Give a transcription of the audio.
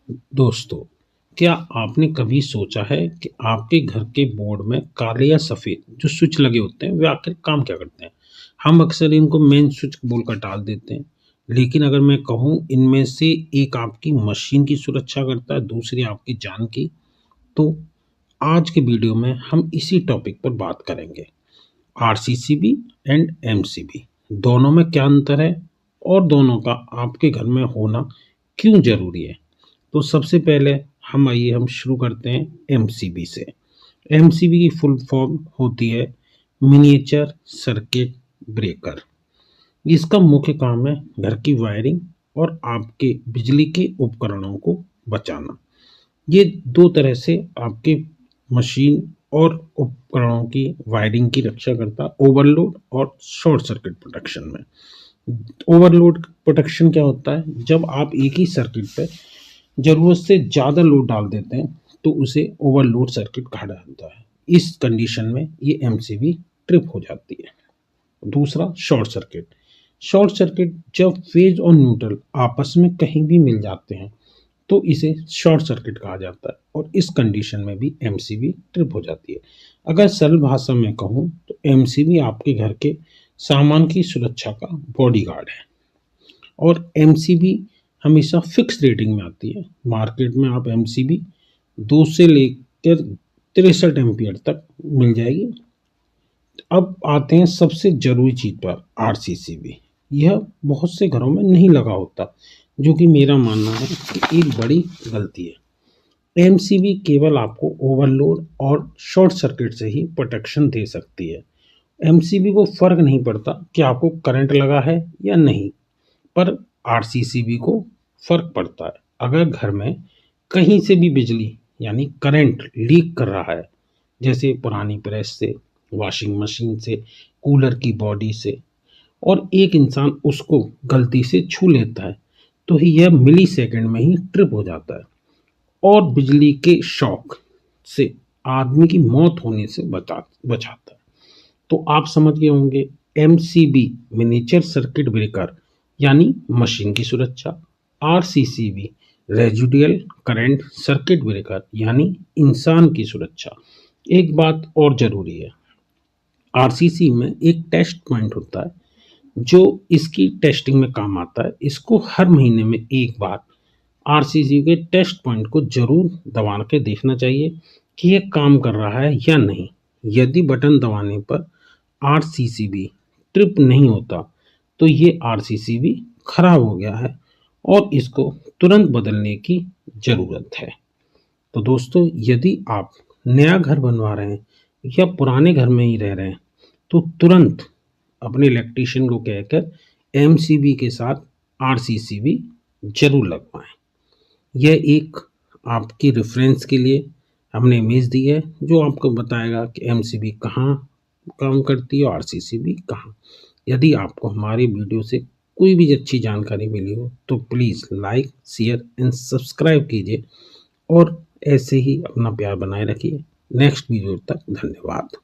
दोस्तों, क्या आपने कभी सोचा है कि आपके घर के बोर्ड में काले या सफ़ेद जो स्विच लगे होते हैं, वे आखिर काम क्या करते हैं? हम अक्सर इनको मेन स्विच बोलकर टाल देते हैं, लेकिन अगर मैं कहूँ इनमें से एक आपकी मशीन की सुरक्षा करता है, दूसरी आपकी जान की, तो आज के वीडियो में हम इसी टॉपिक पर बात करेंगे। आरसीसीबी एंड एमसीबी दोनों में क्या अंतर है और दोनों का आपके घर में होना क्यों ज़रूरी है? तो सबसे पहले हम शुरू करते हैं एमसीबी से। एमसीबी की फुल फॉर्म होती है मिनिएचर सर्किट ब्रेकर। इसका मुख्य काम है घर की वायरिंग और आपके बिजली के उपकरणों को बचाना। ये दो तरह से आपके मशीन और उपकरणों की वायरिंग की रक्षा करता है, ओवरलोड और शॉर्ट सर्किट प्रोटेक्शन में। ओवरलोड प्रोटेक्शन क्या होता है? जब आप एक ही सर्किट पे ज़रूरत से ज़्यादा लोड डाल देते हैं तो उसे ओवरलोड सर्किट कहा जाता है। इस कंडीशन में ये एमसीबी ट्रिप हो जाती है। दूसरा शॉर्ट सर्किट। शॉर्ट सर्किट जब फेज और न्यूट्रल आपस में कहीं भी मिल जाते हैं तो इसे शॉर्ट सर्किट कहा जाता है और इस कंडीशन में भी एमसीबी ट्रिप हो जाती है। अगर सरल भाषा में कहूँ तो एमसीबी आपके घर के सामान की सुरक्षा का बॉडीगार्ड है और एमसीबी हमेशा फिक्स रेटिंग में आती है। मार्केट में आप एमसीबी 2 से लेकर 63 एम्पियर तक मिल जाएगी। अब आते हैं सबसे ज़रूरी चीज़ पर, आरसीसीबी। यह बहुत से घरों में नहीं लगा होता, जो कि मेरा मानना है कि एक बड़ी गलती है। एमसीबी केवल आपको ओवरलोड और शॉर्ट सर्किट से ही प्रोटेक्शन दे सकती है। एमसीबी को फ़र्क नहीं पड़ता कि आपको करंट लगा है या नहीं, पर आरसीसीबी को फ़र्क पड़ता है। अगर घर में कहीं से भी बिजली यानी करंट लीक कर रहा है, जैसे पुरानी प्रेस से, वॉशिंग मशीन से, कूलर की बॉडी से, और एक इंसान उसको गलती से छू लेता है, तो यह मिली सेकंड में ही ट्रिप हो जाता है और बिजली के शॉक से आदमी की मौत होने से बचाता है। तो आप समझ गए होंगे, एमसीबी मिनिएचर सर्किट ब्रेकर यानी मशीन की सुरक्षा, RCCB residual current circuit breaker यानी इंसान की सुरक्षा। एक बात और ज़रूरी है, आरसीसी में एक टेस्ट पॉइंट होता है जो इसकी टेस्टिंग में काम आता है। इसको हर महीने में एक बार आरसीसी के टेस्ट पॉइंट को जरूर दबा के देखना चाहिए कि यह काम कर रहा है या नहीं। यदि बटन दबाने पर आरसीसीबी ट्रिप नहीं होता तो ये आरसीसीबी खराब हो गया है और इसको तुरंत बदलने की ज़रूरत है। तो दोस्तों, यदि आप नया घर बनवा रहे हैं या पुराने घर में ही रह रहे हैं तो तुरंत अपने इलेक्ट्रीशियन को कहकर एमसीबी के साथ आरसीसीबी जरूर लगवाएं। यह एक आपकी रेफरेंस के लिए हमने इमेज दी है जो आपको बताएगा कि एमसीबी कहाँ काम करती है और आरसीसीबी कहाँ। यदि आपको हमारी वीडियो से कोई भी अच्छी जानकारी मिली हो तो please like, share and subscribe कीजिए और ऐसे ही अपना प्यार बनाए रखिए। नेक्स्ट वीडियो तक धन्यवाद।